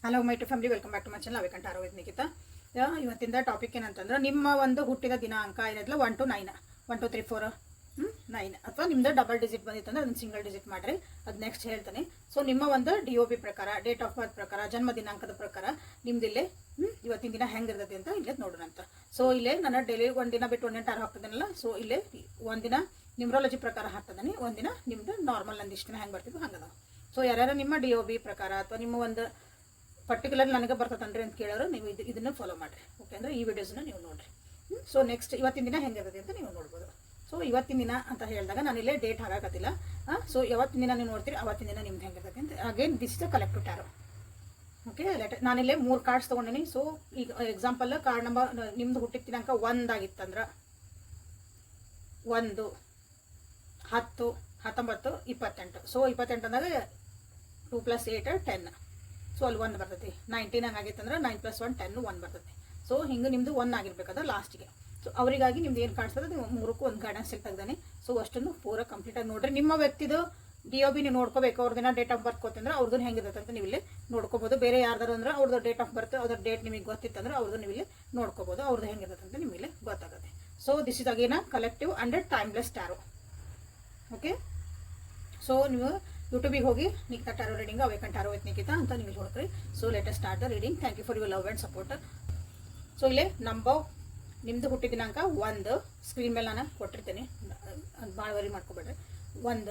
Hello my to family, welcome back to my channel ಅವೇಕಂಠ ಆರೋಗ್ಯ ನಿಖಿತ. ಇವತ್ತಿಂದ ಟಾಪಿಕ್ ಏನಂತಂದ್ರೆ, ನಿಮ್ಮ ಒಂದು ಹುಟ್ಟಿದ ದಿನಾಂಕ ಏನಿಲ್ಲ 1 to 9, 1 2 3 4 9, ಅಥವಾ ನಿಮ್ದು ಡಬಲ್ ಡಿಜಿಟ್ ಬಂದಿತ್ತಂದ್ರೆ ಅದನ್ನ ಸಿಂಗಲ್ ಡಿಜಿಟ್ ಮಾಡ್ರಿ. ಅದು ನೆಕ್ಸ್ಟ್ ಹೇಳ್ತಾನೆ. ಸೊ ನಿಮ್ಮ ಒಂದು DOB ಪ್ರಕಾರ, ಡೇಟ್ ಆಫ್ ಬರ್ತ್ ಪ್ರಕಾರ, ಜನ್ಮ ದಿನಾಂಕದ ಪ್ರಕಾರ ನಿಮ್ದಿಲ್ಲೇ ಇವತ್ತಿನ ದಿನ ಹೆಂಗಿರ್ತದೆ ಅಂತ ಇಲ್ಲೇ ನೋಡೋಣ ಅಂತ. ಸೊ ಇಲ್ಲೇ ನಾನು ಡೈಲಿ ಒಂದಿನ ಬಿಟ್ಟು ಒಂದಿನ ಟಾರ್ ಹಾಕ್ತಿದ್ದೀನಲ್ಲ. ಸೊ ಇಲ್ಲೇ ಒಂದಿನ ನ್ಯೂಮರಾಲಜಿ ಪ್ರಕಾರ ಹಾಕ್ತಿದ್ದೀನಿ, ಒಂದಿನ ನಿಮ್ದು ನಾರ್ಮಲ್ ನಂದು ಇಷ್ಟು ದಿನ ಹೆಂಗೆ ಬರ್ತಿದ್ದು ಹಂಗದ. ಸೊ ಯಾರ್ಯಾರು ನಿಮ್ಮ DOB ಪ್ರಕಾರ ಅಥವಾ ನಿಮ್ಮ ಒಂದು ಪರ್ಟಿಕ್ಯುಲರ್ ನನಗೆ ಬರ್ತದನ್ರಿ ಅಂತ ಕೇಳೋರು ನೀವು ಇದನ್ನು ಫಾಲೋ ಮಾಡಿರಿ. ಓಕೆ ಅಂದರೆ ಈ ವಿಡಿಯೋಸನ್ನ ನೀವು ನೋಡಿರಿ. ಸೊ ನೆಕ್ಸ್ಟ್ ಇವತ್ತಿನ ದಿನ ಹೆಂಗಿರ್ತದೆ ಅಂತ ನೀವು ನೋಡ್ಬೋದು. ಸೊ ಇವತ್ತಿನ ದಿನ ಅಂತ ಹೇಳಿದಾಗ ನಾನಿಲ್ಲೇ ಡೇಟ್ ಹಾಗಾಕತ್ತಿಲ್ಲ. ಸೊ ಯಾವತ್ತಿನ ದಿನ ನೀವು ನೋಡ್ತೀರಿ ಅವತ್ತಿನ ದಿನ ನಿಮ್ದು ಹೆಂಗಿರ್ತದೆ ಅಂತ. Again this is the collective tarot. Okay, ನಾನಿಲ್ಲೇ 3 ಕಾರ್ಡ್ಸ್ ತೊಗೊಂಡಿನಿ. ಸೊ ಈಗ ಎಕ್ಸಾಂಪಲ್ ಕಾರ್ಡ್ ನಂಬರ್ ನಿಮ್ದು ಹುಟ್ಟಿದ ದಿನಾಂಕ 1 ಆಗಿತ್ತಂದ್ರೆ 1, 10, 19, 28. ಸೊ 28 ಅಂದಾಗ 2 + 8 10. ಸೊ ಅಲ್ಲಿ 1 ಬರ್ತೈತಿ. 19 ಹಂಗಾಗಿತ್ತಂದ್ರೆ 9 + 1 10, 1 ಬರ್ತೈತಿ. ಸೊ ಹಿಂಗೆ ನಿಮ್ದು 1 ಆಗಿರ್ಬೇಕಾದ್ರೆ ಲಾಸ್ಟಿಗೆ. ಸೊ ಅವರಿಗಾಗಿ ನಿಮ್ದು ಏನು ಕಾಣಿಸ್ತದೆ ನೀವು 3ಕ್ಕೂ ಒಂದು ಗೈಡೆನ್ಸ್ ತೆಗ್ದಾನೆ. ಸೊ ಅಷ್ಟನ್ನು ಪೂರ ಕಂಪ್ಲೀಟಾಗಿ ನೋಡ್ರಿ. ನಿಮ್ಮ ವ್ಯಕ್ತಿದು DOB ನೀವು ನೋಡ್ಕೋಬೇಕು. ಅವ್ರದಿನ ಡೇಟ್ ಆಫ್ ಬರ್ತ್ ಗೊತ್ತಂದ್ರೆ ಅವ್ರದ್ದು ಹೆಂಗಿರುತ್ತೆ ಅಂತ ನೀವು ಇಲ್ಲಿ ನೋಡ್ಕೋಬೋದು. ಬೇರೆ ಯಾರ್ದಾರು ಅಂದ್ರೆ ಅವ್ರದ್ದು ಡೇಟ್ ಆಫ್ ಬರ್ತ್, ಅದ್ರ ಡೇಟ್ ನಿಮಗೆ ಗೊತ್ತಿತ್ತಂದ್ರೆ ಅವ್ರದ್ದು ನೀವು ಇಲ್ಲಿ ನೋಡ್ಕೋಬೋದು. ಅವ್ರದ್ದು ಹೆಂಗಿರುತ್ತೆ ಅಂತ ನಿಮಗೆ ಇಲ್ಲಿ ಗೊತ್ತಾಗುತ್ತೆ. So this is again collective and timeless tarot. Okay, so ನೀವು ಯೂಟ್ಯೂಬಿಗೆ ಹೋಗಿ ನಿಖಿತಾ ಟ್ಯಾರೋ ರೀಡಿಂಗ್, ಅವೇಕಂಠ ಟ್ಯಾರೋ ವಿತ್ ನಿಖಿತಾ ಅಂತ ನೀವು ನೋಡ್ತೀರಿ. So let us start the reading. Thank you for your love and support. So ಇಲ್ಲೇ ನಂಬರ್ ನಿಮ್ಮದು ಹುಟ್ಟಿದ ದಿನಾಂಕ 1 ಸ್ಕ್ರೀನ್ ಮೇಲೆ ನಾನು ಕೊಟ್ಟಿರ್ತೀನಿ, ಅದು ಭಾಳ ವರಿ ಮಾಡ್ಕೊಬೇಡ್ರಿ. 1,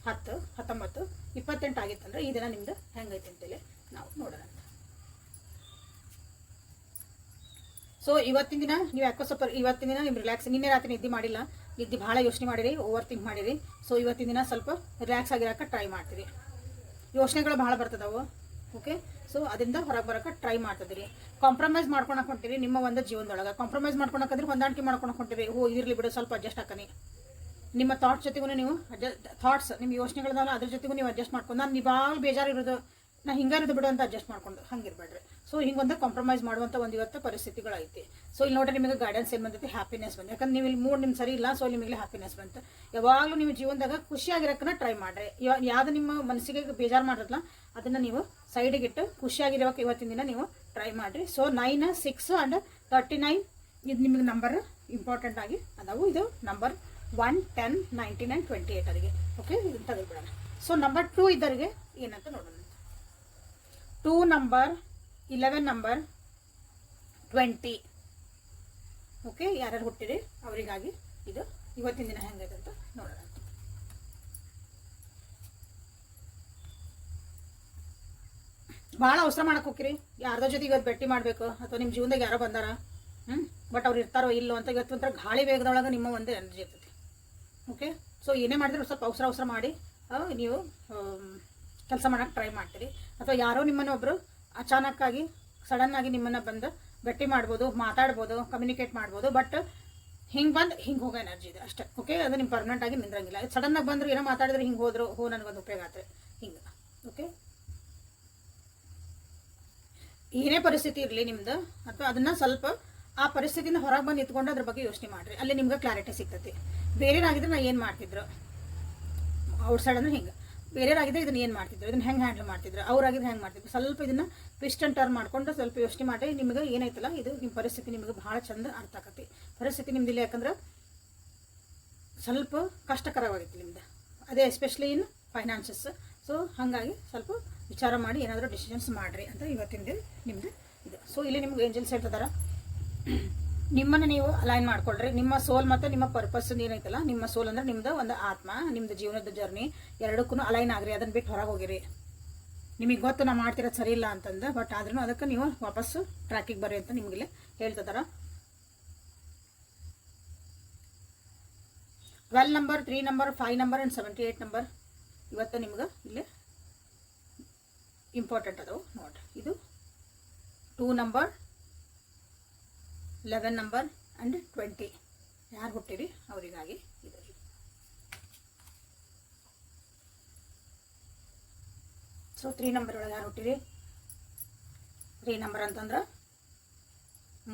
10, 19, 28 ಆಗಿತ್ತಂದ್ರೆ ಈ ದಿನ ನಿಮ್ದು ಹೆಂಗೈತೆ ಅಂತೇಳಿ ನಾವು ನೋಡೋಣ. ಸೊ ಇವತ್ತಿನ ದಿನ ನೀವು ಯಾಕೋ ಸ್ವಲ್ಪ ಇವತ್ತಿನ ದಿನ ನೀವು ರಿಲ್ಯಾಕ್ಸ್, ನಿನ್ನೆ ರಾತ್ರಿ ನಿದ್ದೆ ಮಾಡಿಲ್ಲ, ನಿದ್ದೆ ಭಾಳ ಯೋಚನೆ ಮಾಡಿರಿ, ಓವರ್ ಥಿಂಕ್ ಮಾಡಿರಿ. ಸೊ ಇವತ್ತಿನ ದಿನ ಸ್ವಲ್ಪ ರಿಲ್ಯಾಕ್ಸ್ ಆಗಿರೋಕೆ ಟ್ರೈ ಮಾಡ್ತೀರಿ. ಯೋಚನೆಗಳು ಭಾಳ ಬರ್ತದವು. ಓಕೆ, ಸೊ ಅದರಿಂದ ಹೊರಗೆ ಬರೋಕೆ ಟ್ರೈ ಮಾಡ್ತಿದ್ದೀರಿ. ಕಾಂಪ್ರಮೈಸ್ ಮಾಡ್ಕೊಳಕ್ಕೆ ಹೊಂಟಿರಿ. ನಿಮ್ಮ ಒಂದು ಜೀವನದೊಳಗೆ ಕಾಂಪ್ರಮೈಸ್ ಮಾಡ್ಕೊಳಕಂದ್ರೆ ಹೊಂದಾಣಿಕೆ ಮಾಡ್ಕೊಳಕ್ಕೆ ಹೊಂಟಿರಿ. ಇರಲಿ ಬಿಡು, ಸ್ವಲ್ಪ ಅಡ್ಜಸ್ಟ್ ಹಾಕನಿ. ನಿಮ್ಮ ಥಾಟ್ಸ್ ಜೊತೆಗೂ ನೀವು ಥಾಟ್ಸ್ ನಿಮ್ಮ ಯೋಚನೆಗಳನ್ನ ಅದ್ರ ಜೊತೆಗೂ ನೀವು ಅಡ್ಜಸ್ಟ್ ಮಾಡ್ಕೊಂಡು, ನಾನು ಇವಾಗಲೂ ಬೇಜಾರಿರೋದು, ನಾ ಹಿಂಗಾರಿದ್ದು ಬಿಡು ಅಂತ ಅಡ್ಜಸ್ಟ್ ಮಾಡ್ಕೊಂಡು ಹಂಗಿರ್ಬೇಡ್ರಿ. ಸೊ ಹಿಂಗೊಂದು ಕಾಂಪ್ರಮೈಸ್ ಮಾಡುವಂಥ ಒಂದು ಇವತ್ತು ಪರಿಸ್ಥಿತಿಗಳೈತಿ. ಸೊ ಇಲ್ಲಿ ನೋಡ್ರಿ ನಿಮಗೆ ಗೈಡೆನ್ಸ್ ಏನು ಬಂದೈತಿ, ಹ್ಯಾಪಿನೆಸ್ ಬಂದು. ಯಾಕಂದ್ರೆ ನೀವು ಇಲ್ಲಿ ಮೂಡ್ ನಿಮ್ಗೆ ಸರಿ ಇಲ್ಲ. ಸೊ ನಿಮಗೆ ಹ್ಯಾಪಿನೆಸ್ ಬಂತು. ಯಾವಾಗಲೂ ನಿಮ್ಮ ಜೀವನದಾಗ ಖುಷಿಯಾಗಿರೋಕ್ಕನ್ನ ಟ್ರೈ ಮಾಡ್ರಿ. ಯಾವ್ದು ನಿಮ್ಮ ಮನಸ್ಸಿಗೆ ಬೇಜಾರು ಮಾಡಿರಲ್ಲ ಅದನ್ನು ನೀವು ಸೈಡಿಗಿಟ್ಟು ಖುಷಿಯಾಗಿರೋಕೆ ಇವತ್ತಿನ ದಿನ ನೀವು ಟ್ರೈ ಮಾಡಿರಿ. ಸೊ 9, 6 and 39 ಇದು ನಿಮಗೆ ನಂಬರ್ ಇಂಪಾರ್ಟೆಂಟ್ ಆಗಿ ಅದಾವು. ಇದು ನಂಬರ್ 1, 10, 19 and 28 ಅವರಿಗೆ. ಓಕೆ, ಇದನ್ನು ತೆಗೆದುಬಿಡೋಣ. ಸೊ ನಂಬರ್ 2 ಇದ್ದರಿಗೆ ಏನಂತ ನೋಡೋಣ. 2 ನಂಬರ್, 11 ನಂಬರ್, 20. ಓಕೆ, ಯಾರ್ಯಾರು ಹುಟ್ಟಿರಿ ಅವರಿಗಾಗಿ ಇದು ಇವತ್ತಿನ ದಿನ ಹೆಂಗೈತೆ ಅಂತ ನೋಡೋಣ. ಭಾಳ ಅವಸರ ಮಾಡಕ್ಕೆ ಹೋಗಿರಿ. ಯಾರ್ದೋ ಜೊತೆ ಇವತ್ತು ಭೇಟಿ ಮಾಡಬೇಕು ಅಥವಾ ನಿಮ್ಮ ಜೀವನದಾಗ ಯಾರೋ ಬಂದಾರ, ಬಟ್ ಅವ್ರು ಇರ್ತಾರೋ ಇಲ್ಲೋ ಅಂತ ಇವತ್ತು ಒಂಥರ ಗಾಳಿ ವೇಗದೊಳಗೆ ನಿಮ್ಮ ಒಂದು ಎನರ್ಜಿ ಇರ್ತೈತಿ. ಓಕೆ, ಸೊ ಏನೇ ಮಾಡಿದ್ರೆ ಸ್ವಲ್ಪ ಅವಸರ ಮಾಡಿ ನೀವು ಕೆಲಸ ಮಾಡೋಕ್ಕೆ ಟ್ರೈ ಮಾಡ್ತೀರಿ. ಅಥವಾ ಯಾರೋ ನಿಮ್ಮನ್ನು ಒಬ್ಬರು ಅಚಾನಕ್ಕಾಗಿ ಸಡನ್ನಾಗಿ ನಿಮ್ಮನ್ನು ಬಂದು ಭೇಟಿ ಮಾಡ್ಬೋದು, ಮಾತಾಡ್ಬೋದು, ಕಮ್ಯುನಿಕೇಟ್ ಮಾಡ್ಬೋದು. ಬಟ್ ಹಿಂಗೆ ಬಂದು ಹಿಂಗೆ ಹೋಗೋ ಎನರ್ಜಿ ಇದೆ ಅಷ್ಟೇ. ಓಕೆ, ಅದು ನಿಮ್ಮ ಪರ್ಮನೆಂಟ್ ಆಗಿ ನಿಂದ್ರಂಗಿಲ್ಲ. ಸಡನ್ನಾಗಿ ಬಂದ್ರೆ ಏನೋ ಮಾತಾಡಿದ್ರೆ ಹಿಂಗೆ ಹೋದ್ರು ನನಗೊಂದು ಉಪಯೋಗ ಆಗ್ತದೆ ಹಿಂಗೆ. ಓಕೆ, ಏನೇ ಪರಿಸ್ಥಿತಿ ಇರಲಿ ನಿಮ್ದು, ಅಥವಾ ಅದನ್ನು ಸ್ವಲ್ಪ ಆ ಪರಿಸ್ಥಿತಿಯಿಂದ ಹೊರಗೆ ಬಂದು ನಿಂತ್ಕೊಂಡು ಅದ್ರ ಬಗ್ಗೆ ಯೋಚನೆ ಮಾಡಿರಿ. ಅಲ್ಲಿ ನಿಮ್ಗೆ ಕ್ಲಾರಿಟಿ ಸಿಗ್ತೈತಿ. ಬೇರೆಯವ್ರಾಗಿದ್ರೆ ನಾ ಏನು ಮಾಡ್ತಿದ್ರು, ಔಟ್ಸೈಡ್ ಅಂದ್ರೆ ಹಿಂಗೆ. ಬೇರೆಯವ್ರಾಗಿದ್ರೆ ಇದನ್ನು ಏನು ಮಾಡ್ತಿದ್ರು, ಇದನ್ನು ಹೆಂಗೆ ಹ್ಯಾಂಡಲ್ ಮಾಡ್ತಿದ್ರು, ಅವ್ರಾಗಿದ್ರೆ ಹೆಂಗೆ ಮಾಡ್ತಿದ್ರು. ಸ್ವಲ್ಪ ಇದನ್ನು ಟ್ವಿಸ್ಟ್ ಆ್ಯಂಡ್ ಟರ್ನ್ ಮಾಡ್ಕೊಂಡು ಸ್ವಲ್ಪ ಯೋಚನೆ ಮಾಡಿ. ನಿಮಗೆ ಏನೈತಲ್ಲ ಇದು ನಿಮ್ಮ ಪರಿಸ್ಥಿತಿ ನಿಮಗೆ ಭಾಳ ಚಂದ ಅರ್ಥ ಆಕತಿ. ಪರಿಸ್ಥಿತಿ ನಿಮ್ದಿಲ್ಲ, ಯಾಕಂದ್ರೆ ಸ್ವಲ್ಪ ಕಷ್ಟಕರವಾಗೈತಿ ನಿಮ್ದು. ಅದೇ ಎಸ್ಪೆಷಲಿ ಇನ್ ಫೈನಾನ್ಸಸ್. ಸೊ ಹಾಗಾಗಿ ಸ್ವಲ್ಪ ವಿಚಾರ ಮಾಡಿ ಏನಾದರೂ ಡಿಸಿಷನ್ಸ್ ಮಾಡಿರಿ ಅಂತ ಇವತ್ತಿನ ದಿನ ನಿಮ್ಮದು ಇದು. ಸೊ ಇಲ್ಲಿ ನಿಮ್ಗೆ ಏಂಜಲ್ಸ್ ಹೇಳ್ತಿದಾರ, ನಿಮ್ಮನ್ನು ನೀವು ಅಲೈನ್ ಮಾಡ್ಕೊಳ್ರಿ. ನಿಮ್ಮ ಸೋಲ್ ಮತ್ತು ನಿಮ್ಮ ಪರ್ಪಸ್ ಏನೈತಲ್ಲ, ನಿಮ್ಮ ಸೋಲ್ ಅಂದ್ರೆ ನಿಮ್ದು ಒಂದು ಆತ್ಮ, ನಿಮ್ದು ಜೀವನದ ಜರ್ನಿ ಎರಡಕ್ಕೂ ಅಲೈನ್ ಆಗ್ರಿ. ಅದನ್ನು ಬಿಟ್ಟು ಹೊರಗೆ ಹೋಗಿರಿ. ನಿಮಗೆ ಗೊತ್ತು ನಾ ಮಾಡ್ತಿರೋದು ಸರಿ ಇಲ್ಲ ಅಂತಂದು, ಬಟ್ ಆದ್ರೂ ಅದಕ್ಕೆ ನೀವು ವಾಪಸ್ಸು ಟ್ರ್ಯಾಕಿಗೆ ಬರ್ರಿ ಅಂತ ನಿಮಗಿಲ್ಲಿ ಹೇಳ್ತಿದಾರ. 12 number, 3 number, 5 number and 78 number ಇವತ್ತು ನಿಮ್ಗೆ ಇಲ್ಲಿ ಇಂಪಾರ್ಟೆಂಟ್ ಅದಾವು ನೋಡ್ರಿ. ಇದು 2 ನಂಬರ್, 11 ನಂಬರ್ ಆ್ಯಂಡ್ 20 ಯಾರು ಹುಟ್ಟಿರಿ ಅವರಿಗಾಗಿ ಇದು. ಸೊ 3 ನಂಬರ್ ಒಳಗೆ ಯಾರು ಹುಟ್ಟಿರಿ, 3 ನಂಬರ್ ಅಂತಂದ್ರೆ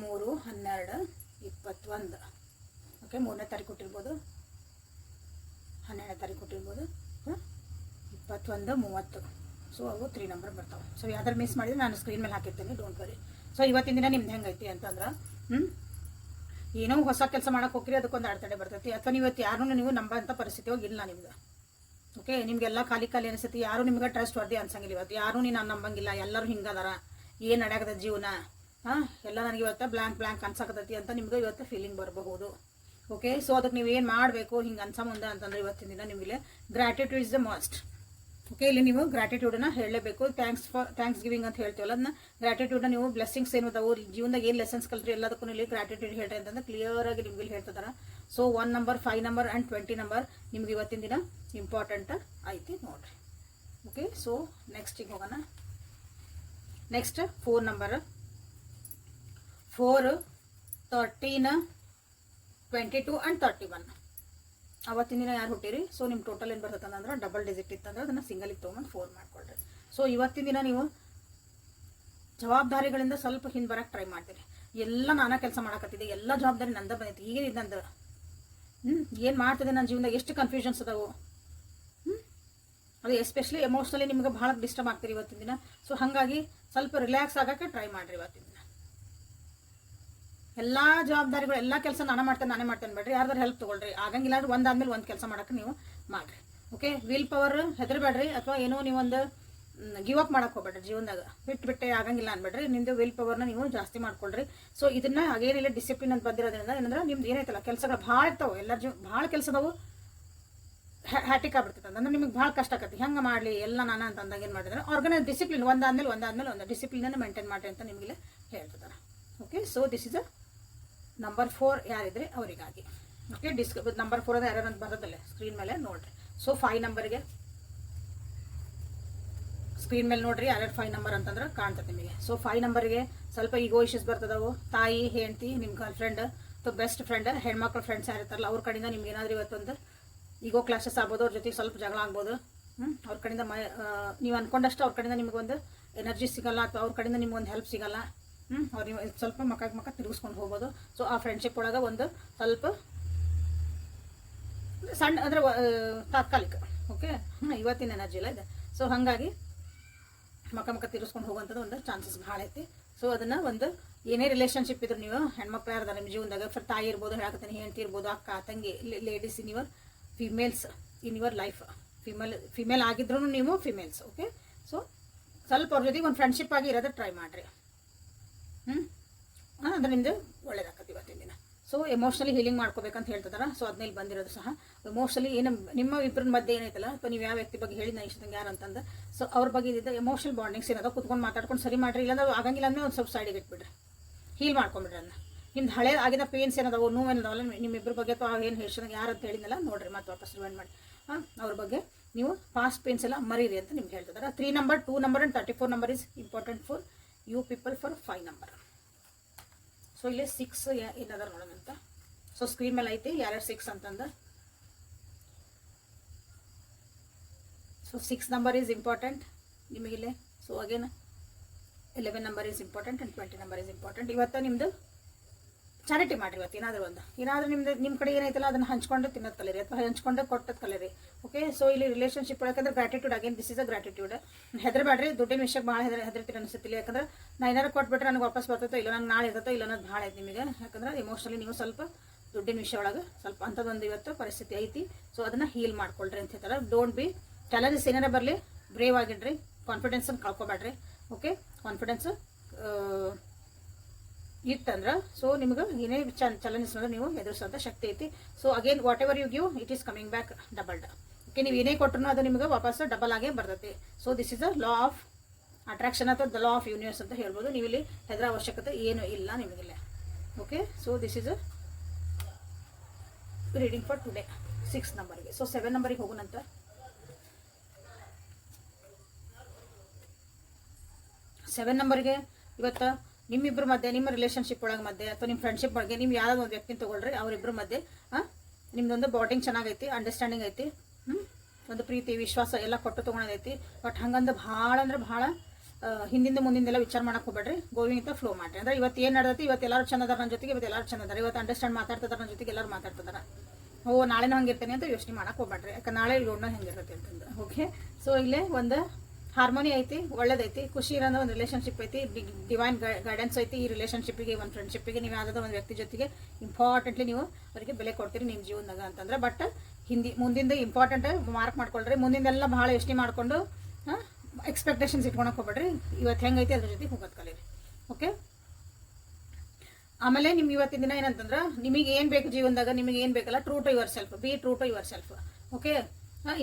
3, 12, 21. ಓಕೆ, 3ನೇ ತಾರೀಕು ಹುಟ್ಟಿರ್ಬೋದು, 12ನೇ ತಾರೀಕು ಹುಟ್ಟಿರ್ಬೋದು, 21, 30. ಸೊ ಅವು 3 ನಂಬರ್ ಬರ್ತಾವೆ. ಸೊ ಯಾವ್ದಾರು ಮಿಸ್ ಮಾಡಿದ್ರೆ ನಾನು ಸ್ಕ್ರೀನ್ ಮೇಲೆ ಹಾಕಿರ್ತೀನಿ, ಡೋಂಟ್ ವರಿ. ಸೊ ಇವತ್ತಿನ ದಿನ ನಿಮ್ದು ಹೆಂಗೈತಿ ಅಂತಂದ್ರೆ ಏನೋ ಹೊಸ ಕೆಲಸ ಮಾಡಕ್ಕೆ ಹೋಗ್ರಿ, ಅದಕ್ಕೊಂದು ಅಡೆತಡೆ ಬರ್ತೈತಿ. ಅಥವಾ ನೀವು ಇವತ್ತು ಯಾರನ್ನೂ ನೀವು ನಂಬಂಥ ಪರಿಸ್ಥಿತಿ ಹೋಗಿಲ್ಲ ನಿಮ್ಗೆ. ಓಕೆ, ನಿಮಗೆಲ್ಲ ಖಾಲಿ ಅನಿಸ್ತೈತಿ, ಯಾರು ನಿಮ್ಗೆ ಟ್ರಸ್ಟ್ ವರ್ದಿ ಅನ್ಸಂಗಿಲ್ಲ. ಇವತ್ತು ಯಾರೂ ನೀನು ನಂಬಂಗಿಲ್ಲ, ಎಲ್ಲರೂ ಹಿಂಗದಾರ, ಏನು ನಡೆಯಕದ ಜೀವನ, ಎಲ್ಲ ನನಗೆ ಇವತ್ತು ಬ್ಲ್ಯಾಂಕ್ ಅನ್ಸಕತ್ತೈತಿ ಅಂತ ನಿಮ್ಗೆ ಇವತ್ತು ಫೀಲಿಂಗ್ ಬರಬಹುದು. ಓಕೆ, ಸೊ ಅದಕ್ಕೆ ನೀವು ಏನು ಮಾಡಬೇಕು ಹಿಂಗೆ ಅನ್ಸಮುಂದ ಅಂತಂದ್ರೆ ಇವತ್ತಿನ ದಿನ ನಿಮಗೆ gratitude is the must. Okay, ಇಲ್ಲಿ ನೀವು ಗ್ರ್ಯಾಟಿಟ್ಯೂಡನ್ನ ಹೇಳಲೇಬೇಕು. ಥ್ಯಾಂಕ್ಸ್ ಗಿವಿಂಗ್ ಅಂತ ಹೇಳ್ತೀವಲ್ಲ, ಅದನ್ನ ಗ್ರ್ಯಾಟಿಟ್ಯೂಡ್ನ ನೀವು ಬ್ಲೆಸ್ಸಿಂಗ್ಸ್ ಏನು ಅದಾವು ಜೀವನದಾಗ ಏನು ಲೆಸನ್ಸ್ ಕಲ್ತ್ರಿ ಎಲ್ಲದಕ್ಕೂ ಇಲ್ಲಿ ಗ್ರ್ಯಾಟಿಟ್ಯೂಡ್ ಹೇಳ್ರಿ ಅಂತಂದ್ರೆ ಕ್ಲಿಯರ್ ಆಗಿ ನಿಮ್ಗೆ ಹೇಳ್ತಿದಾರ. So 1 number, 5 number and 20 number ನಿಮ್ಗೆ ಇವತ್ತಿನ ದಿನ ಇಂಪಾರ್ಟೆಂಟ್ ಐತಿ ನೋಡ್ರಿ. ಓಕೆ, ಸೊ ನೆಕ್ಸ್ಟಿಗೆ ಹೋಗೋಣ. Next 4 number, 4, 13, 22 and 31. ಅವತ್ತಿನ ದಿನ ಯಾರು ಹುಟ್ಟಿರಿ, ಸೊ ನಿಮ್ಮ ಟೋಟಲ್ ಏನು ಬರ್ತದೆ ಅಂದ್ರೆ ಡಬಲ್ ಡಿಜಿಟ್ ಇತ್ತಂದ್ರೆ ಅದನ್ನು ಸಿಂಗಲಿಗೆ ತೊಗೊಂಡು 4 ಮಾಡ್ಕೊಳ್ರಿ. ಸೊ ಇವತ್ತಿನ ದಿನ ನೀವು ಜವಾಬ್ದಾರಿಗಳಿಂದ ಸ್ವಲ್ಪ ಹಿಂದೆ ಬರೋಕ್ಕೆ ಟ್ರೈ ಮಾಡ್ತೀರಿ. ಎಲ್ಲ ನಾನಾ ಕೆಲಸ ಮಾಡಕತ್ತಿದ್ದೆ, ಎಲ್ಲ ಜವಾಬ್ದಾರಿ ನಂದ ಬಂದೈತಿ, ಈಗ ಇದ್ದಂದು ಏನು ಮಾಡ್ತಿದೆ ನನ್ನ ಜೀವನದಾಗ, ಎಷ್ಟು ಕನ್ಫ್ಯೂಷನ್ಸ್ ಅದಾವು. ಅದು ಎಸ್ಪೆಷಲಿ ಎಮೋಷ್ನಲಿ ನಿಮ್ಗೆ ಭಾಳ ಡಿಸ್ಟರ್ಬ್ ಆಗ್ತೀರಿ ಇವತ್ತಿನ ದಿನ. ಸೊ ಹಾಗಾಗಿ ಸ್ವಲ್ಪ ರಿಲ್ಯಾಕ್ಸ್ ಆಗೋಕ್ಕೆ ಟ್ರೈ ಮಾಡಿರಿ ಇವತ್ತಿನ ದಿನ. ಎಲ್ಲ ಜವಾಬ್ದಾರಿಗಳು, ಎಲ್ಲ ಕೆಲಸ ನಾನೇ ಮಾಡ್ತೇನೆ ಬೇಡ್ರಿ, ಯಾರ್ದಾರು ಹೆಲ್ಪ್ ತೊಗೊಳ್ರಿ. ಆಗಂಗಿಲ್ಲ ಅಂದ್ರೆ ಒಂದಾದ್ಮೇಲೆ ಒಂದು ಕೆಲಸ ಮಾಡೋಕೆ ನೀವು ಮಾಡಿರಿ. ಓಕೆ, ವಿಲ್ ಪವರ್ ಹೆದರಬೇಡ್ರಿ, ಅಥವಾ ಏನೋ ನೀವೊಂದು ಗಿವ್ ಅಪ್ ಮಾಡಕ್ಕೆ ಹೋಗ್ಬೇಡ್ರಿ ಜೀವನದಾಗ. ಬಿಟ್ಟೆ ಆಗಂಗಿಲ್ಲ ಅನ್ಬೇಡ್ರಿ, ನಿಮ್ಮದು ವಿಲ್ ಪವರ್ನ ನೀವು ಜಾಸ್ತಿ ಮಾಡ್ಕೊಳ್ರಿ. ಸೊ ಇದನ್ನ ಹಾಗೇನಿಲ್ಲ ಡಿಸಿಪ್ಲಿನ್ ಅಂತ ಬಂದಿರೋದ್ರಿಂದ ಏನಂದ್ರೆ ನಿಮ್ದು ಏನೈತಲ್ಲ ಕೆಲಸಗಳು ಭಾಳ ಇರ್ತಾವೆ, ಎಲ್ಲರ ಭಾಳ ಕೆಲಸದವು ಹ್ಯಾಟಿಕ್ ಆಗ್ಬಿಡ್ತೈತೆ ಅಂದ್ರೆ ನಿಮಗೆ ಭಾಳ ಕಷ್ಟ ಆಕತಿ. ಹೆಂಗೆ ಮಾಡಲಿ ಎಲ್ಲ ನಾನು ಅಂತ ಅಂದಾಗ ಏನು ಮಾಡಿದ್ರೆ ಆರ್ಗನೈಸ್ ಡಿಸಿಪ್ಲಿನ್ ಒಂದಾದ್ಮೇಲೆ ಒಂದು ಡಿಸಿಪ್ಲಿನನ್ನು ಮೇಂಟೈನ್ ಮಾಡಿರಿ ಅಂತ ನಿಮಗೆ ಹೇಳ್ತಿದ್ದಾರೆ. Okay, so this is a number 4 ಯಾರಿದ್ರೆ ಅವರಿಗಾಗಿ. ಓಕೆ, ನಂಬರ್ 4 ಅದ ಯಾರು ಅಂತ ಬರೋದಲ್ಲೇ ಸ್ಕ್ರೀನ್ ಮೇಲೆ ನೋಡ್ರಿ. ಸೊ 5 ನಂಬರ್ಗೆ ಸ್ಕ್ರೀನ್ ಮೇಲೆ ನೋಡ್ರಿ, ಯಾರ್ಯಾರು 5 ನಂಬರ್ ಅಂತಂದ್ರೆ ಕಾಣ್ತದೆ ನಿಮಗೆ. ಸೊ 5 ನಂಬರ್ಗೆ ಸ್ವಲ್ಪ ಈಗೋ ಇಶ್ಯೂಸ್ ಬರ್ತದವು. ತಾಯಿ, ಹೆಂಡತಿ, ನಿಮ್ಮ ಗರ್ಲ್ ಫ್ರೆಂಡ್ ಅಥವಾ ಬೆಸ್ಟ್ ಫ್ರೆಂಡ್, ಹೆಣ್ಮಕ್ಳು ಫ್ರೆಂಡ್ಸ್ ಯಾರಿರ್ತಾರಲ್ಲ ಅವ್ರ ಕಡೆಯಿಂದ ನಿಮ್ಗೆ ಏನಾದರೂ ಇವತ್ತೊಂದು ಈಗೋ ಕ್ಲಾಸಸ್ ಆಗ್ಬೋದು, ಅವ್ರ ಜೊತೆಗೆ ಸ್ವಲ್ಪ ಜಗಳ ಆಗ್ಬೋದು. ಅವ್ರ ಕಡೆಯಿಂದ ನೀವು ಅಂದ್ಕೊಂಡಷ್ಟು ಅವ್ರ ಕಡೆಯಿಂದ ನಿಮಗೊಂದು ಎನರ್ಜಿ ಸಿಗಲ್ಲ, ಅಥವಾ ಅವ್ರ ಕಡೆಯಿಂದ ನಿಮ್ಗೊಂದು ಹೆಲ್ಪ್ ಸಿಗಲ್ಲ. ಅವ್ರು ನೀವು ಸ್ವಲ್ಪ ಮಕ್ಕ ತಿರುಗಿಸ್ಕೊಂಡು ಹೋಗ್ಬೋದು. ಸೊ ಆ ಫ್ರೆಂಡ್ಶಿಪ್ ಒಳಗೆ ಒಂದು ಸ್ವಲ್ಪ ಸಣ್ಣ ಅಂದರೆ ತಾತ್ಕಾಲಿಕ. ಓಕೆ, ಇವತ್ತಿನ ಎನರ್ಜಿ ಇಲ್ಲ ಇದೆ. ಸೊ ಹಾಗಾಗಿ ಮಕ್ಕ ತಿರುಗಿಸ್ಕೊಂಡು ಹೋಗುವಂಥದ್ದು ಒಂದು ಚಾನ್ಸಸ್ ಭಾಳ ಐತಿ. ಸೊ ಅದನ್ನು ಒಂದು ಏನೇ ರಿಲೇಷನ್ಶಿಪ್ ಇದ್ರು ನೀವು ಹೆಣ್ಮಕ್ಳು ಯಾರ್ದಾರ ನಿಮ್ಮ ಜೀವನದಾಗ, ಫರ್ ತಾಯಿ ಇರ್ಬೋದು, ಹೇಳಕತ್ತೀನಿ, ಹೆಂಡತಿ ಇರ್ಬೋದು, ಅಕ್ಕ ತಂಗಿ, ladies in your females in your life, female ಆಗಿದ್ರು ನೀವು ಫಿಮೇಲ್ಸ್. ಓಕೆ, ಸೊ ಸ್ವಲ್ಪ ಅವ್ರ ಜೊತೆಗೆ ಒಂದು ಫ್ರೆಂಡ್ಶಿಪ್ ಆಗಿ ಇರೋದು ಟ್ರೈ ಮಾಡಿರಿ. ಅಂದ್ರೆ ನಿಮ್ದು ಒಳ್ಳೇದಾಗತ್ತೆ ಇವತ್ತಿನ ದಿನ. ಸೊ ಎಮೋಷ್ನಲಿ ಹೀಲಿಂಗ್ ಮಾಡ್ಕೋಬೇಕಂತ ಹೇಳ್ತಿದಾರ. ಸೊ ಅದನ್ನ ಇಲ್ಲಿ ಬಂದಿರೋದು ಸಹ ಎಮೋಷ್ನಲಿ ಏನು ನಿಮ್ಮ ಇಬ್ಬರ ಮಧ್ಯೆ ಏನೈತಲ್ಲ, ಅಥವಾ ನೀವು ಯಾವ ವ್ಯಕ್ತಿ ಬಗ್ಗೆ ಹೇಳಿ ನಾ ಇಷ್ಟಂಗೆ ಯಾರು ಅಂತಂದ್ರೆ, ಸೊ ಅವ್ರ ಬಗ್ಗೆ ಇದ್ದ ಎಮೋಷನಲ್ ಬಾಂಡಿಂಗ್ಸ್ ಏನದ ಕುತ್ಕೊಂಡು ಮಾತಾಡ್ಕೊಂಡು ಸರಿ ಮಾಡಿರಿ. ಇಲ್ಲಾಂದ್ರೆ ಆಗಂಗಿಲ್ಲ ಅಂದ್ರೆ ಒಂದು ಸ್ವಲ್ಪ ಸೈಡಿಗೆ ಇಟ್ಬಿಡ್ರಿ, ಹೀಲ್ ಮಾಡ್ಕೊಂಬಿಡ್ರಿ. ಅದನ್ನ ನಿಮ್ದು ಹಳೆ ಆಗಿದ ಪೇನ್ಸ್ ಏನದಾವು, ನೋವೇನದಾವಲ್ಲ ನಿಮ್ಮಿಬ್ಬರ ಬಗ್ಗೆ, ಅಥವಾ ಏನು ಹೇಳ್ಸಂಗೆ ಯಾರು ಅಂತ ಹೇಳಿದ್ನಲ್ಲ ನೋಡ್ರಿ, ಮತ್ತೆ ವಾಪಸ್ ರಿವೈಂಡ್ ಮಾಡಿ ಅವ್ರ ಬಗ್ಗೆ ನೀವು ಪಾಸ್ಟ್ ಪೇನ್ಸ್ ಎಲ್ಲ ಮರೀರಿ ಅಂತ ನಿಮ್ಗೆ ಹೇಳ್ತಿದ್ದಾರೆ. 3 number, 2 number and 34 number is important for you people for 5 number. So ಇಲ್ಲಿ 6 ಏನದ ನೋಡೋಣ ಅಂತ. ಸೊ ಸ್ಕ್ರೀನ್ ಮೇಲೆ ಐತಿ ಯಾರ್ಯಾರು 6 ಅಂತಂದ. ಸೊ 6 ನಂಬರ್ ಈಸ್ ಇಂಪಾರ್ಟೆಂಟ್ ನಿಮಗಿಲ್ಲಿ. So again 11 number is important and 20 number is important. ಇವತ್ತು ನಿಮ್ಮದು ಚಾರಿಟಿ ಮಾಡಿರಿ. ಇವತ್ತು ಏನಾದರೂ ನಿಮ್ಮ ಕಡೆ ಏನೈತಲ್ಲ ಅದನ್ನು ಹಂಚ್ಕೊಂಡು ತಿನ್ನೋದು ಕಲೀರಿ, ಅಥವಾ ಹಂಚ್ಕೊಂಡು ಕೊಟ್ಟದ್ದು ಕಲೀರಿ. ಓಕೆ, ಸೊ ಇಲ್ಲಿ ರಿಲೇಷನ್ಶಿಪ್ ಯಾಕಂದ್ರೆ gratitude, again this is a gratitude. ಹೆದರಬೇಡ್ರಿ, ದುಡ್ಡಿನ ವಿಷಯಕ್ಕೆ ಭಾಳ ಹೆದರ್ತೀರಿ ಅನಿಸುತ್ತಿಲ್ಲ. ಯಾಕಂದ್ರೆ ನಾನು ಏನಾರು ಕೊಟ್ಬಿಟ್ರೆ ನನಗೆ ವಾಪಸ್ ಬರ್ತೈತೋ ಇಲ್ಲ, ನಂಗೆ ನಾಳೆ ಇರ್ತೈತೋ ಇಲ್ಲ ಅನ್ನೋದು ಭಾಳ ಐತೆ ನಿಮಗೆ. ಯಾಕಂದ್ರೆ ಎಮೋಷನಲಿ ನೀವು ಸ್ವಲ್ಪ ದುಡ್ಡಿನ ವಿಷಯ ಒಳಗೆ ಸ್ವಲ್ಪ ಅಂಥದ್ದೊಂದು ಇವತ್ತು ಪರಿಸ್ಥಿತಿ ಐತಿ. ಸೊ ಅದನ್ನು ಹೀಲ್ ಮಾಡ್ಕೊಳ್ರಿ ಅಂತ ಹೇಳ್ತಾರೆ. ಡೋಂಟ್ ಬಿ ಚಾಲೆಂಜಸ್ ಏನಾರ ಬರಲಿ, ಬ್ರೇವ್ ಆಗಿಡ್ರಿ, ಕಾನ್ಫಿಡೆನ್ಸನ್ನು ಕಳ್ಕೊಬೇಡ್ರಿ. ಓಕೆ, ಕಾನ್ಫಿಡೆನ್ಸ್ ಇತ್ತಂದ್ರೆ ಸೊ ನಿಮ್ಗೆ ಏನೇ ಚಾಲೆಂಜಸ್ ಅಂದ್ರೆ ನೀವು ಎದುರಿಸೋಂಥ ಶಕ್ತಿ ಐತಿ. So again whatever you give it is coming back doubled. Okay, ನೀವು ಏನೇ ಕೊಟ್ಟರು ಅದು ನಿಮ್ಗೆ ವಾಪಸ್ ಡಬಲ್ ಆಗೇ ಬರ್ತೈತಿ. So this is a law of attraction ಅಥವಾ ದ ಲಾ ಆಫ್ ಯೂನಿವರ್ಸ್ ಅಂತ ಹೇಳ್ಬೋದು. ನೀವು ಇಲ್ಲಿ ಹೆದರ ಅವಶ್ಯಕತೆ ಏನು ಇಲ್ಲ ನಿಮಗಿಲ್ಲ. Okay, so this is a reading for today 6 ನಂಬರ್ಗೆ. ಸೊ 7 ನಂಬರಿಗೆ ಹೋಗೋಣಂತ. 7 ನಂಬರ್ಗೆ ಇವತ್ತು ನಿಮ್ಮಿಬ್ಬರ ಮಧ್ಯೆ, ನಿಮ್ಮ ರಿಲೇಷನ್ಶಿಪ್ ಒಳಗೆ ಮಧ್ಯೆ, ಅಥವಾ ನಿಮ್ಮ ಫ್ರೆಂಡ್ಶಿಪ್ ಒಳಗೆ ನೀವು ಯಾವ್ದಾದ್ರು ಒಂದು ವ್ಯಕ್ತಿನ ತೊಗೊಳ್ರಿ, ಅವರಿಬ್ಬರ ಮಧ್ಯೆ ನಿಮ್ದೊಂದು ಬಾಂಡಿಂಗ್ ಚೆನ್ನಾಗೈತಿ, ಅಂಡರ್ಸ್ಟ್ಯಾಂಡಿಂಗ್ ಐತಿ, ಒಂದು ಪ್ರೀತಿ ವಿಶ್ವಾಸ ಎಲ್ಲ ಕೊಟ್ಟು ತೊಗೊಳೋದೈತಿ. ಬಟ್ ಹಂಗಂದು ಭಾಳ ಅಂದ್ರೆ ಭಾಳ ಹಿಂದಿಂದ ಮುಂದಿಂದೆಲ್ಲ ವಿಚಾರ ಮಾಡಕ್ಕೆ ಹೋಗ್ಬೇಡ್ರಿ, ಗೋವಿಂದ ಫ್ಲೋ ಮಾಡಿರಿ. ಅಂದ್ರೆ ಇವತ್ತು ಏನು ನಡೆದೈತಿ, ಇವತ್ತು ಎಲ್ಲರೂ ಚಂದ ಅದಾರ ನನ್ನ ಜೊತೆಗೆ, ಇವತ್ತು ಎಲ್ಲರೂ ಚಂದ ಅದಾರ, ಇವತ್ತು ಅಂಡರ್ಸ್ಟ್ಯಾಂಡ್ ಮಾತಾಡ್ತಿದಾರೆ ನನ್ನ ಜೊತೆಗೆ, ಎಲ್ಲರೂ ಮಾತಾಡ್ತಿದಾರೆ. ನಾಳೆನೂ ಹಂಗಿರ್ತೇನೆ ಅಂತ ಯೋಚನೆ ಮಾಡಕ್ಕೆ ಹೋಗ್ಬೇಡ್ರಿ, ಯಾಕಂದ್ರೆ ನಾಳೆ ಯೋಡನ ಹೆಂಗಿರ್ತೈತಿ ಅಂತಂದು. ಓಕೆ, ಸೊ ಇಲ್ಲೇ ಒಂದು ಹಾರ್ಮೋನಿ ಐತಿ, ಒಳ್ಳೇದೈತಿ, ಖುಷಿ ಇರೋ ಒಂದು ರಿಲೇಷನ್ಶಿಪ್ ಐತಿ, ಡಿವೈನ್ ಗೈಡೆನ್ಸ್ ಐತಿ. ಈ ರಿಲೇಷನ್ಶಿಪ್ಪಿಗೆ, ಒಂದು ಫ್ರೆಂಡ್ಶಿಪ್ಪಿಗೆ ನೀವು ಯಾವುದಾದ್ರು ಒಂದು ವ್ಯಕ್ತಿ ಜೊತೆಗೆ ಇಂಪಾರ್ಟೆಂಟ್ಲಿ ನೀವು ಅವರಿಗೆ ಬೆಲೆ ಕೊಡ್ತೀರಿ ನಿಮ್ಮ ಜೀವನದಾಗ ಅಂತಂದ್ರೆ. ಬಟ್ ಮುಂದಿಂದ ಇಂಪಾರ್ಟೆಂಟ್ ಮಾರ್ಕ್ ಮಾಡ್ಕೊಳ್ರಿ. ಮುಂದಿಂದೆಲ್ಲ ಭಾಳ ಯೋಚನೆ ಮಾಡಿಕೊಂಡು ಎಕ್ಸ್ಪೆಕ್ಟೇಷನ್ಸ್ ಇಟ್ಕೊಳಕ್ಕೆ ಹೋಗ್ಬೇಡ್ರಿ. ಇವತ್ತು ಹೆಂಗೈತಿ ಅದ್ರ ಜೊತೆ ಹೋಗೋದು ಕಲೀರಿ. ಓಕೆ. ಆಮೇಲೆ ನಿಮ್ಗೆ ಇವತ್ತಿನ ದಿನ ಏನಂತಂದ್ರೆ, ನಿಮಗೆ ಏನು ಬೇಕು ಜೀವನದಾಗ, ನಿಮಗೆ ಏನು ಬೇಕಲ್ಲ, true to yourself, be true to yourself. Okay.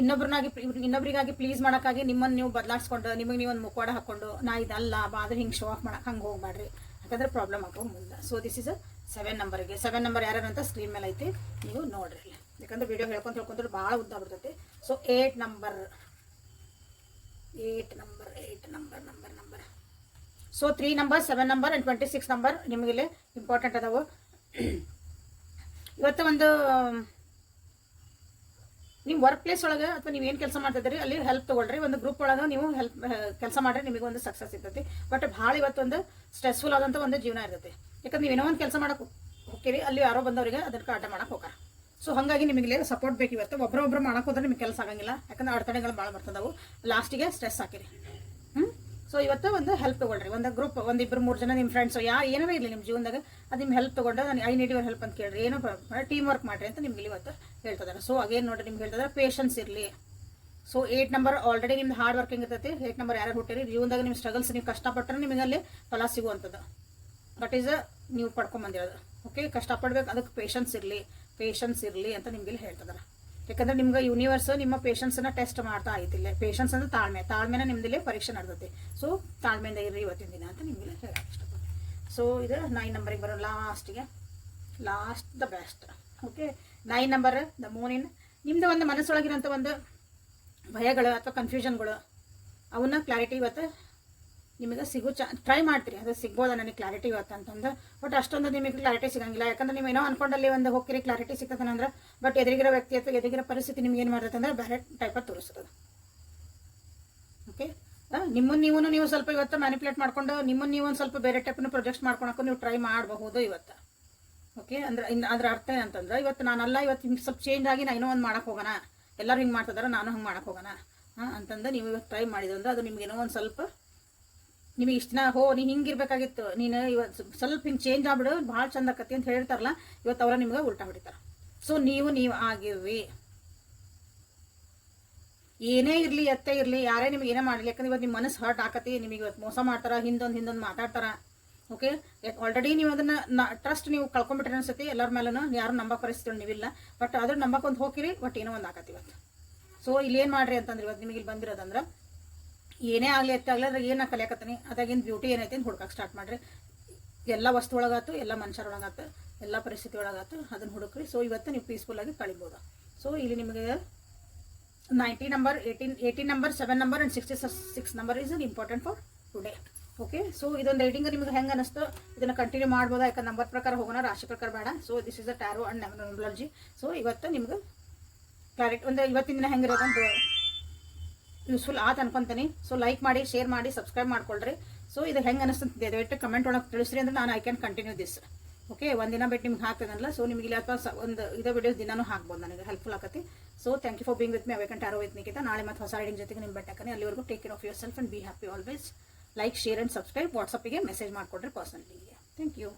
ಇನ್ನೊಬ್ರಿಗಾಗಿ ಪ್ಲೀಸ್ ಮಾಡೋಕ್ಕಾಗಿ ನಿಮ್ಮನ್ನು ನೀವು ಬದಲಾಯಿಸ್ಕೊಂಡು, ನಿಮಗೆ ನೀವು ಒಂದು ಮುಖವಾಡ ಹಾಕ್ಕೊಂಡು ನಾ ಇದಲ್ಲ ಆದ್ರೆ ಹಿಂಗೆ ಶೋ ಆಫ್ ಮಾಡಕ್ಕೆ ಹಂಗೆ ಹೋಗ್ಬೇಡ್ರಿ, ಯಾಕಂದ್ರೆ ಪ್ರಾಬ್ಲಮ್ ಆಗೋ ಮುಂದೆ. ಸೊ ದಿಸ್ ಇಸ್ 7 ನಂಬರ್ಗೆ. 7 ನಂಬರ್ ಯಾರಂತ ಸ್ಕ್ರೀನ್ ಮೇಲೆ ಐತಿ, ನೀವು ನೋಡ್ರಿ. ಯಾಕಂದ್ರೆ ವಿಡಿಯೋ ಹೇಳ್ಕೊಂಡ್ರೆ ಭಾಳ ಉದ್ದ ಬರ್ತೈತಿ. So 8 number. So 3 number, 7 number and 26 number ನಿಮಗಿಲ್ಲಿ ಇಂಪಾರ್ಟೆಂಟ್ ಅದಾವು. ಇವತ್ತು ಒಂದು ನಿಮ್ಮ ವರ್ಕ್ ಪ್ಲೇಸ್ ಒಳಗೆ ಅಥವಾ ನೀವು ಏನು ಕೆಲಸ ಮಾಡ್ತಿದ್ದೀರಿ ಅಲ್ಲಿ ಹೆಲ್ಪ್ ತೊಗೊಳ್ರಿ. ಒಂದು ಗ್ರೂಪ್ ಒಳಗೆ ನೀವು ಕೆಲಸ ಮಾಡಿರಿ, ನಿಮಗೆ ಒಂದು ಸಕ್ಸಸ್ ಇರ್ತೈತಿ. ಬಟ್ ಭಾಳ ಇವತ್ತೊಂದು ಸ್ಟ್ರೆಸ್ಫುಲ್ ಆದಂಥ ಒಂದು ಜೀವನ ಇರ್ತೈತಿ. ಯಾಕಂದ್ರೆ ನೀವು ಏನೋ ಒಂದು ಕೆಲಸ ಮಾಡಕ್ಕೆ ಹೋಗ್ತೀರಿ, ಅಲ್ಲಿ ಯಾರೋ ಬಂದವರಿಗೆ ಅದಕ್ಕೆ ಆಟ ಮಾಡಕ್ಕೆ ಹೋಗಾರ. ಸೊ ಹಾಗಾಗಿ ನಿಮಗೆ ಸಪೋರ್ಟ್ ಬೇಕು. ಇವತ್ತು ಒಬ್ಬರೊಬ್ಬರು ಮಾಡಕ್ಕೆ ಹೋದ್ರೆ ನಿಮಗೆ ಕೆಲಸ ಆಗಂಗಿಲ್ಲ, ಯಾಕಂದ್ರೆ ಅಡೆತಡೆಗಳು ಭಾಳ ಬರ್ತದವು, ಲಾಸ್ಟಿಗೆ ಸ್ಟ್ರೆಸ್ ಹಾಕಿರಿ. ಸೊ ಇವತ್ತು ಒಂದು ಹೆಲ್ಪ್ ತೊಗೊಳ್ರಿ. ಒಂದು ಗ್ರೂಪ್, 1 2 3 ಜನ ನಿಮ್ಮ ಫ್ರೆಂಡ್ಸು ಏನಾರ ಇರಲಿ ನಿಮ್ಮ ಜೀವನದಾಗ, ಅದು ನಿಮ್ಮ ಹೆಲ್ಪ್ ತೊಗೊಂಡು ನಾನು ಐ ನೀಡ್ ಯುವರ್ ಹೆಲ್ಪ್ ಅಂತ ಕೇಳ್ರಿ. ಏನೋ ಟೀಮ್ ವರ್ಕ್ ಮಾಡಿರಿ ಅಂತ ನಿಮ್ಗೆ ಇವತ್ತು ಹೇಳ್ತಿದ್ದಾರೆ. ಸೊ ಅಗೇನ್ ನೋಡ್ರಿ, ನಿಮ್ಗೆ ಹೇಳ್ತಿದ್ದಾರೆ ಪೇಷನ್ಸ್ ಇರಲಿ. ಸೊ 8 ನಂಬರ್ ಆಲ್ರೆಡಿ ನಿಮ್ದು ಹಾರ್ಡ್ ವರ್ಕಿಂಗ್ ಇರ್ತೈತಿ. 8 ನಂಬರ್ ಯಾರು ಹುಟ್ಟಿರಿ ಜೀವನದಾಗ ನಿಮ್ಮ ಸ್ಟ್ರಗಲ್ಸ್ ನೀವು ಕಷ್ಟಪಟ್ಟರೆ ನಿಮಗೆ ಅಲ್ಲಿ ಫಲ ಸಿಗುವಂಥದ್ದು. ದಟ್ ಈಸ್ ನೀವು ಪಡ್ಕೊಂಬಂದಿರೋದು. ಓಕೆ. ಕಷ್ಟಪಡ್ಬೇಕು, ಅದಕ್ಕೆ ಪೇಷನ್ಸ್ ಇರಲಿ ಅಂತ ನಿಮ್ಗೆ ಹೇಳ್ತಿದ್ದಾರೆ. ಯಾಕಂದ್ರೆ ನಿಮ್ಗೆ ಯೂನಿವರ್ಸ್ ನಿಮ್ಮ ಪೇಷನ್ಸನ್ನ ಟೆಸ್ಟ್ ಮಾಡ್ತಾ ಐತಿಲ್ಲ. ಪೇಷನ್ಸ್ ಅಂದ್ರೆ ತಾಳ್ಮೆನ ನಿಮ್ದಿಲ್ಲೇ ಪರೀಕ್ಷೆ ನಡೆದೈತಿ. ಸೊ ತಾಳ್ಮೆಯಿಂದ ಇರ್ರಿ ಇವತ್ತಿನ ದಿನ ಅಂತ ನಿಮ್ಗೆ ಹೇಳಕ್ಕೆ ಇಷ್ಟಪಡ್ತೀನಿ. ಸೊ ಇದು 9 ನಂಬರಿಗೆ ಬರೋ last the best. Okay. 9 number the ಮೂನಿನ್. ನಿಮ್ದು ಒಂದು ಮನಸ್ಸೊಳಗಿರೋಂಥ ಒಂದು ಭಯಗಳು ಅಥವಾ ಕನ್ಫ್ಯೂಷನ್ಗಳು, ಅವನ್ನ ಕ್ಲಾರಿಟಿ ಇವತ್ತು ನಿಮಗೆ ಟ್ರೈ ಮಾಡ್ತೀರಿ. ಅದು ಸಿಗ್ಬೋದ ನನಗೆ ಕ್ಲಾರಿಟಿ ಇವತ್ತು ಅಂತಂದು. ಬಟ್ ಅಷ್ಟೊಂದು ನಿಮಗೆ ಕ್ಲಾರಿಟಿ ಸಿಗಂಗಿಲ್ಲ. ಯಾಕಂದ್ರೆ ನೀವು ಏನೋ ಅನ್ಕೊಂಡಲ್ಲಿ ಒಂದು ಹೋಗ್ತೀರಿ, ಕ್ಲಾರಿಟಿ ಸಿಗ್ತದೆ ಬಟ್ ಎದುರಿಗಿರೋ ವ್ಯಕ್ತಿ ಅಥವಾ ಎದುರಿಗಿರೋ ಪರಿಸ್ಥಿತಿ ನಿಮ್ಗೆ ಏನು ಮಾಡ್ತದೆ ಅಂದ್ರೆ ಬೇರೆ ಟೈಪಾಗಿ ತೋರಿಸ್ತದೆ. ಓಕೆ. ನೀವು ಸ್ವಲ್ಪ ಇವತ್ತು ಮ್ಯಾನಿಪುಲೇಟ್ ಮಾಡ್ಕೊಂಡು ನಿಮ್ಮನ್ನು ನೀವು ಒಂದು ಸ್ವಲ್ಪ ಬೇರೆ ಟೈಪ್ನ ಪ್ರೊಜೆಕ್ಟ್ ಮಾಡ್ಕೊಳಕ್ಕೂ ನೀವು ಟ್ರೈ ಮಾಡಬಹುದು ಇವತ್ತು. ಓಕೆ. ಅದ್ರ ಅರ್ಥ ಏನಂತಂದ್ರೆ, ಇವತ್ತು ನಾನಲ್ಲ, ಇವತ್ತು ಹಿಂಗೆ ಸ್ವಲ್ಪ ಚೇಂಜ್ ಆಗಿ ನಾನು ಏನೋ ಒಂದು ಮಾಡಕ್ಕೆ ಹೋಗೋಣ, ಎಲ್ಲರೂ ಹಿಂಗೆ ಮಾಡ್ತಿದಾರೆ ನಾನು ಹಂಗೆ ಮಾಡಕ್ಕೆ ಹೋಗೋಣ ಅಂತಂದು ನೀವು ಇವತ್ತು ಟ್ರೈ ಮಾಡಿದ್ರೆ ಅದು ನಿಮ್ಗೇನೋ ಒಂದು ಸ್ವಲ್ಪ ನಿಮಗೆ ಇಷ್ಟ ದಿನ ನೀನು ಹಿಂಗಿರ್ಬೇಕಾಗಿತ್ತು, ನೀನು ಇವತ್ತು ಸ್ವಲ್ಪ ಹಿಂಗೆ ಚೇಂಜ್ ಆಗ್ಬಿಡು, ಭಾಳ ಚಂದ ಆಕತಿ ಅಂತ ಹೇಳ್ತಾರಲ್ಲ, ಇವತ್ತು ಅವರ ನಿಮ್ಗೆ ಉಲ್ಟಾ ಹೊಡಿತಾರೆ. ಸೊ ನೀವು ಆಗಿರ್ರಿ. ಏನೇ ಇರಲಿ, ಎತ್ತೇ ಇರಲಿ, ಯಾರೇ ನಿಮ್ಗೆ ಏನೇ ಮಾಡಲಿ, ಯಾಕಂದ್ರೆ ಇವತ್ತು ನಿಮ್ಮ ಮನಸ್ಸು ಹರ್ಟ್ ಆಕತಿ, ನಿಮಗೆ ಇವತ್ತು ಮೋಸ ಮಾಡ್ತಾರ, ಹಿಂದೊಂದು ಮಾತಾಡ್ತಾರ. ಓಕೆ. ಆಲ್ರೆಡಿ ನೀವು ಅದನ್ನ ಟ್ರಸ್ಟ್ ನೀವು ಕಳ್ಕೊಂಡ್ಬಿಟ್ರೆ ಅನ್ಸತಿ ಎಲ್ಲರ ಮೇಲೂ, ಯಾರು ನಂಬಕ್ಕೆ ಪರಿಸ್ಥಿತಿ ನೀವಿಲ್ಲ. ಬಟ್ ಅದ್ರ ನಂಬಕ್ಕೆ ಒಂದು ಹೋಗಿರಿ, ಬಟ್ ಏನೋ ಒಂದು ಆಕತಿ ಇವತ್ತು. ಸೊ ಇಲ್ಲಿ ಏನು ಮಾಡ್ರಿ ಅಂತಂದ್ರೆ, ಇವತ್ತು ನಿಮಗೆ ಇಲ್ಲಿ ಬಂದಿರೋದಂದ್ರೆ ಏನೇ ಆಗಲಿ ಎತ್ತಾಗಲಿ ಅದ್ರಾಗ ಏನು ಕಲಿಯಾಕತ್ತೀನಿ, ಅದಾಗಿನ ಬ್ಯೂಟಿ ಏನೈತಿ ಅಂತ ಹುಡ್ಕಕ್ಕೆ ಸ್ಟಾರ್ಟ್ ಮಾಡಿರಿ. ಎಲ್ಲ ವಸ್ತು ಒಳಗಾತು, ಎಲ್ಲ ಮನುಷ್ಯರೊಳಗಾತು, ಎಲ್ಲ ಪರಿಸ್ಥಿತಿ ಒಳಗಾತು, ಅದನ್ನು ಹುಡುಕ್ರಿ. ಸೊ ಇವತ್ತು ನೀವು ಪೀಸ್ಫುಲ್ಲಾಗಿ ಕಳಿಬೋದು. ಸೊ ಇಲ್ಲಿ ನಿಮಗೆ 90 number, 18 number, 7 number and 66 number is important for today. Okay. So ಇದೊಂದು ರೈಟಿಂಗ್ ನಿಮ್ಗೆ ಹೆಂಗೆ ಅನಿಸ್ತು, ಇದನ್ನು ಕಂಟಿನ್ಯೂ ಮಾಡ್ಬೋದಾ? ಯಾಕಂದ್ರೆ ನಂಬರ್ ಪ್ರಕಾರ ಹೋಗೋಣ, ರಾಶಿ ಪ್ರಕಾರ ಬೇಡ. So this is a tarot and numerology. So ಇವತ್ತು ನಿಮ್ಗೆ ಕ್ಲಾರಿಟಿ ಒಂದು ಇವತ್ತಿನ ದಿನ ಹೆಂಗಿರೋದಂತ ಯೂಸ್ಫುಲ್ ಆತ ಅನ್ಕೊಂತೀನಿ. ಸೊ ಲೈಕ್ ಮಾಡಿ, ಶೇರ್ ಮಾಡಿ, ಸಬ್ಸ್ಕ್ರೈಬ್ ಮಾಡ್ಕೊಳ್ರಿ. ಸೊ ಇದು ಹೆಂಗೆ ಅನಿಸ್ತಂತಿದೆ ದಯವಿಟ್ಟು ಕಮೆಂಟ್ ಒಳಗೆ ತಿಳಿಸ್ರಿ, ಅಂದ್ರೆ ನಾನು I can continue this. Okay. ಒಂದಿನ ಬಿಟ್ಟು ನಿಮ್ಗೆ ಹಾಕ್ತದಲ್ಲ. ಸೊ ನಿಮಗೆ ಇಲ್ಲಿ ಅಥವಾ ಒಂದು ಇದೇ ವಿಡಿಯೋಸ್ ದಿನಾನು ಹಾಕ್ಬೋದು, ನನಗೆ ಹೆಲ್ಪ್ಫುಲ್ ಆಗತ್ತೆ. So thank you for being with me awaken tarot with Nikita. ನಾಳೆ ಮತ್ತೆ ಹೊಸ ರೈಡಿಂಗ್ ಜೊತೆಗೆ ನಿಮ್ಮ ಬೆಟ್ಟಕ್ಕನೆ. ಅಲ್ಲಿವರೆಗೂ take care of yourself and be happy always. Like, share and subscribe. ವಾಟ್ಸಪ್ಪಿಗೆ ಮೆಸೇಜ್ ಮಾಡಿಕೊಡ್ರಿ ಪರ್ಸನಲಿಗೆ. Thank you.